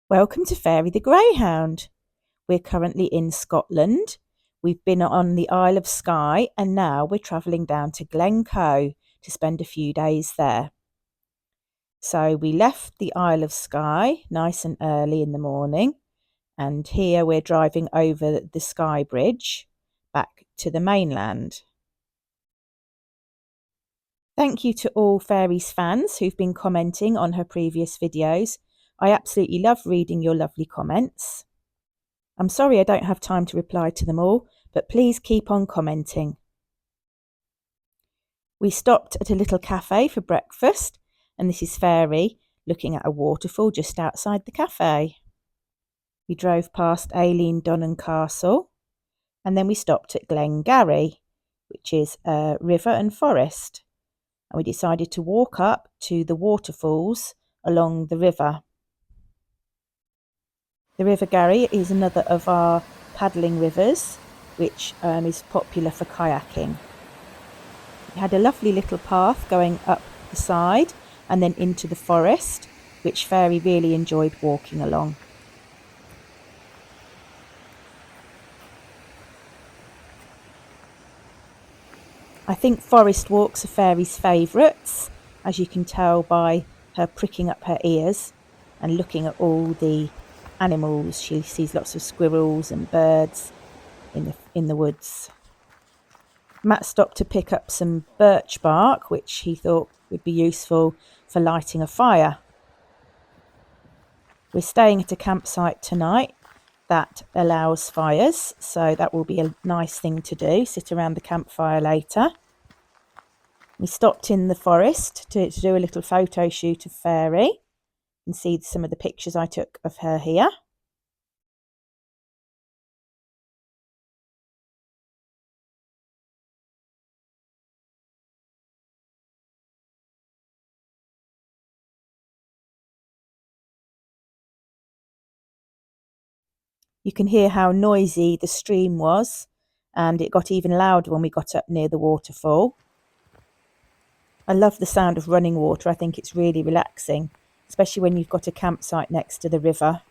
Welcome to Fairy the Greyhound. We're currently in Scotland. We've been on the Isle of Skye and now we're travelling down to Glencoe to spend a few days there. So we left the Isle of Skye nice and early in the morning, and here we're driving over the Skye Bridge back to the mainland. Thank you to all Fairies fans who've been commenting on her previous videos. I absolutely love reading your lovely comments. I'm sorry I don't have time to reply to them all, but please keep on commenting. We stopped at a little cafe for breakfast, and this is Fairy looking at a waterfall just outside the cafe. We drove past Aileen Donnan Castle, and then we stopped at Glengarry, which is a river and forest, and we decided to walk up to the waterfalls along the river. The River Garry is another of our paddling rivers, which is popular for kayaking. It had a lovely little path going up the side and then into the forest, which Fairy really enjoyed walking along. I think forest walks are Fairy's favourites, as you can tell by her pricking up her ears and looking at all the animals. She sees lots of squirrels and birds in the woods. Matt stopped to pick up some birch bark, which he thought would be useful for lighting a fire. We're staying at a campsite tonight that allows fires, so that will be a nice thing to do, sit around the campfire later. We stopped in the forest to do a little photo shoot of Fairy. You can see some of the pictures I took of her here. You can hear how noisy the stream was, and it got even louder when we got up near the waterfall. I love the sound of running water. I think it's really relaxing, especially when you've got a campsite next to the river.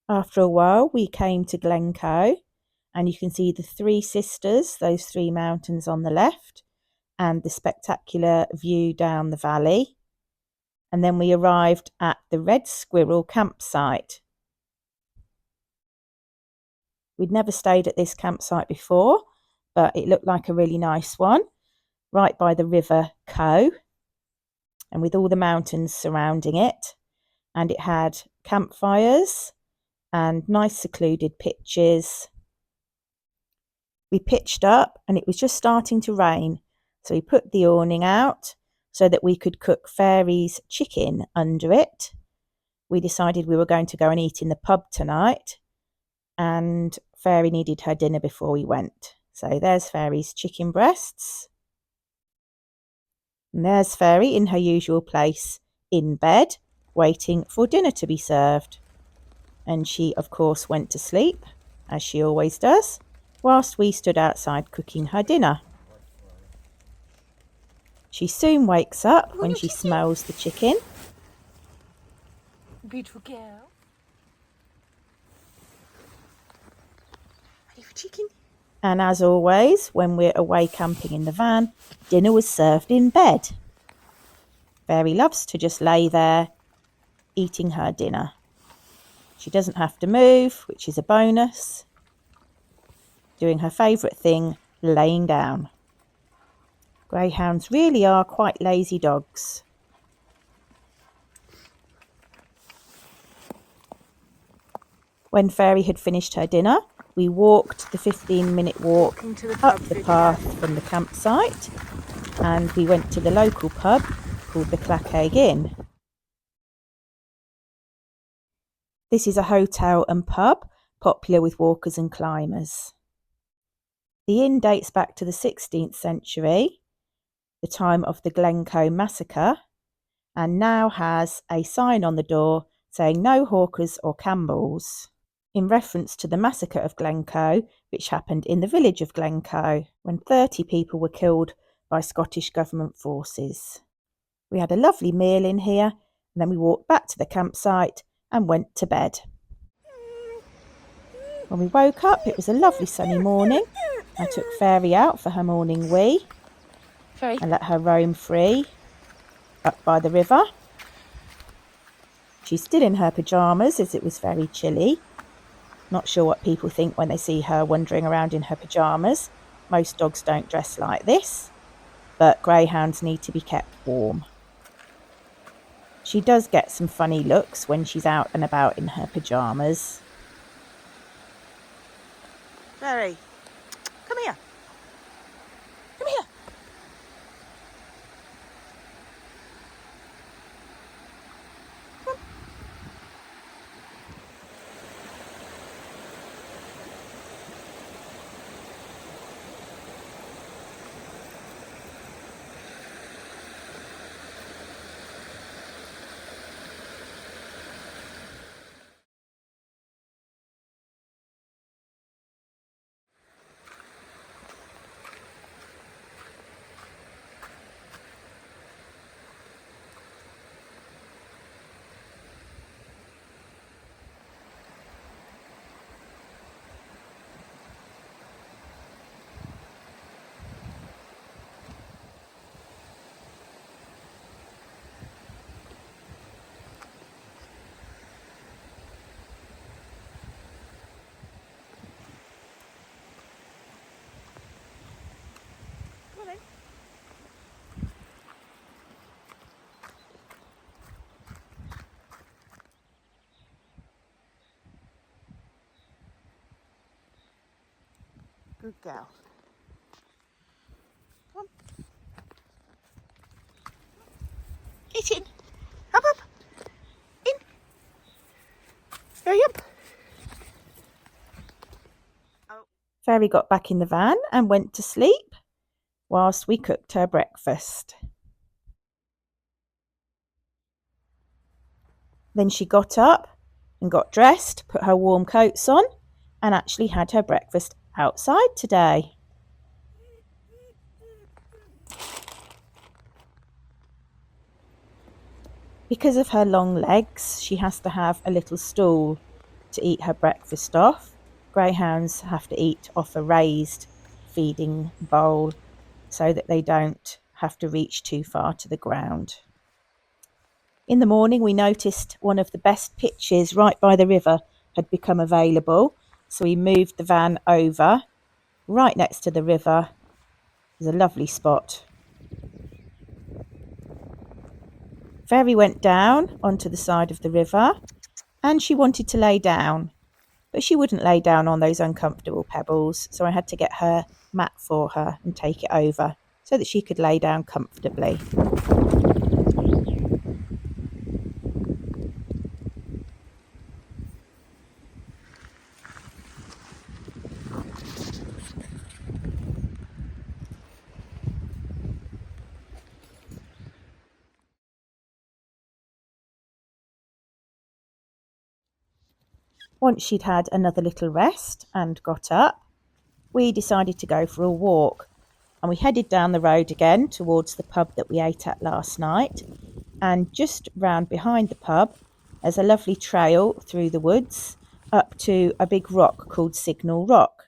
After a while, we came to Glencoe, and you can see the Three Sisters, those three mountains on the left, and the spectacular view down the valley. And then we arrived at the Red Squirrel campsite. We'd never stayed at this campsite before, but it looked like a really nice one, right by the River Coe, and with all the mountains surrounding it. And it had campfires and nice secluded pitches. We pitched up and it was just starting to rain, so we put the awning out so that we could cook Fairy's chicken under it. We decided we were going to go and eat in the pub tonight, and Fairy needed her dinner before we went. So there's Fairy's chicken breasts. And there's Fairy in her usual place, in bed, waiting for dinner to be served. And she, of course, went to sleep, as she always does, whilst we stood outside cooking her dinner. She soon wakes up when she smells the chicken. Beautiful girl. chicken. And as always, when we're away camping in the van, dinner was served in bed. Fairy loves to just lay there eating her dinner. She doesn't have to move, which is a bonus. Doing her favourite thing, laying down. Greyhounds really are quite lazy dogs. When Fairy had finished her dinner, we walked the 15-minute walk up the path from the campsite, and we went to the local pub called the Clachaig Inn. This is a hotel and pub popular with walkers and climbers. The inn dates back to the 16th century, the time of the Glencoe massacre, and now has a sign on the door saying no hawkers or Campbells, in reference to the massacre of Glencoe, which happened in the village of Glencoe, when 30 people were killed by Scottish government forces. We had a lovely meal in here, and then we walked back to the campsite and went to bed. When we woke up, it was a lovely sunny morning. I took Fairy out for her morning wee and let her roam free up by the river. She's still in her pyjamas as it was very chilly. Not sure what people think when they see her wandering around in her pyjamas. Most dogs don't dress like this, but greyhounds need to be kept warm. She does get some funny looks when she's out and about in her pyjamas. Fairy, come here. Come here. Come. Good girl. Come on. Get in. Up, up. In. Hurry up. Oh. Fairy got back in the van and went to sleep whilst we cooked her breakfast. Then she got up and got dressed, put her warm coats on, and actually had her breakfast outside today. Because of her long legs, she has to have a little stool to eat her breakfast off. Greyhounds have to eat off a raised feeding bowl so that they don't have to reach too far to the ground. In the morning, we noticed one of the best pitches right by the river had become available, so we moved the van over right next to the river. There's a lovely spot. Fairy went down onto the side of the river and she wanted to lay down, but she wouldn't lay down on those uncomfortable pebbles, so I had to get her mat for her and take it over so that she could lay down comfortably. Once she'd had another little rest and got up, we decided to go for a walk, and we headed down the road again towards the pub that we ate at last night. And just round behind the pub, there's a lovely trail through the woods up to a big rock called Signal Rock.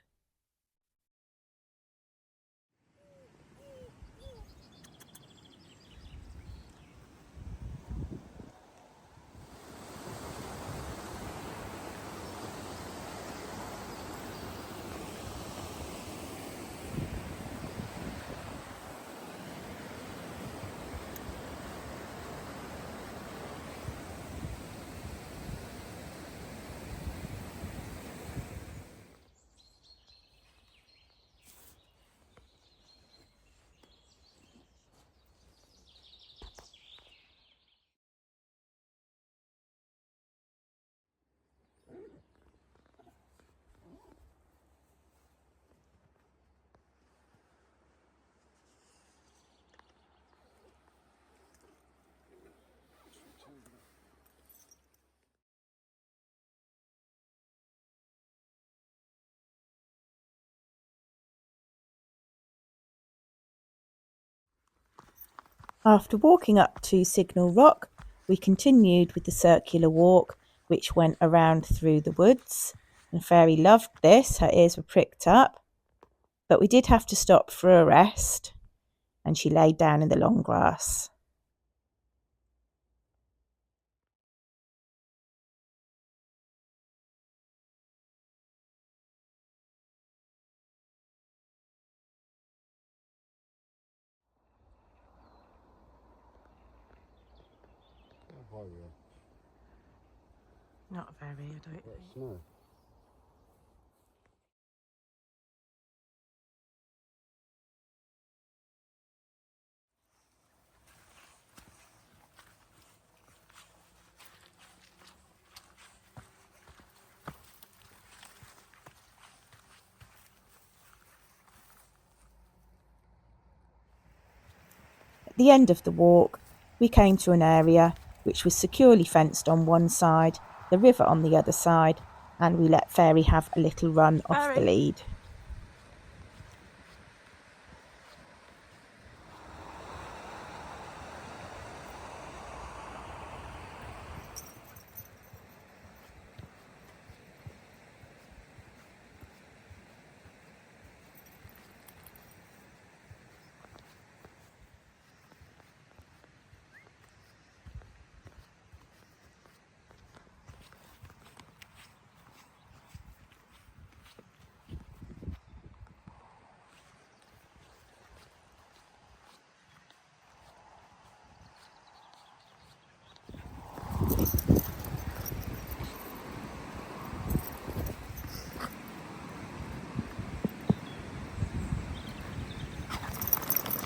After walking up to Signal Rock, we continued with the circular walk, which went around through the woods. And Fairy loved this, her ears were pricked up. But we did have to stop for a rest, and she laid down in the long grass. Not very, I don't think. Snow. At the end of the walk, we came to an area which was securely fenced on one side, the river on the other side, and we let Fairy have a little run off the lead.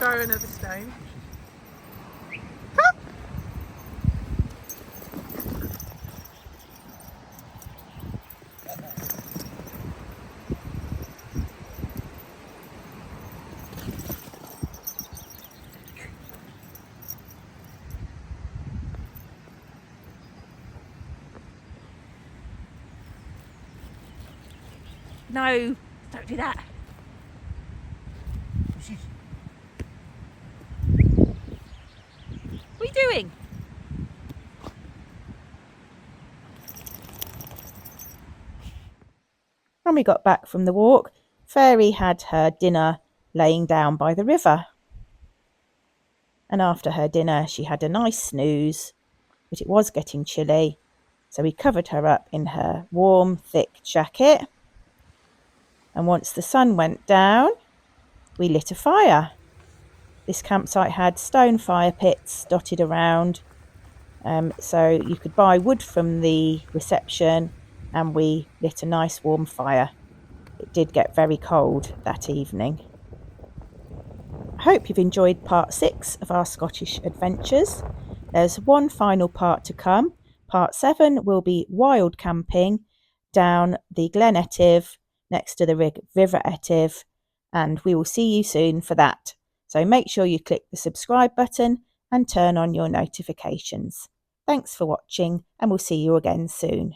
Throw another stone. No, don't do that. What are you doing? When we got back from the walk, Fairy had her dinner laying down by the river. And after her dinner, she had a nice snooze, but it was getting chilly, so we covered her up in her warm, thick jacket. And once the sun went down, we lit a fire. This campsite had stone fire pits dotted around, so you could buy wood from the reception, and we lit a nice warm fire. It did get very cold that evening. I hope you've enjoyed part 6 of our Scottish adventures. There's one final part to come. Part 7 will be wild camping down the Glen Etive next to the River Etive, and we will see you soon for that. So make sure you click the subscribe button and turn on your notifications. Thanks for watching, and we'll see you again soon.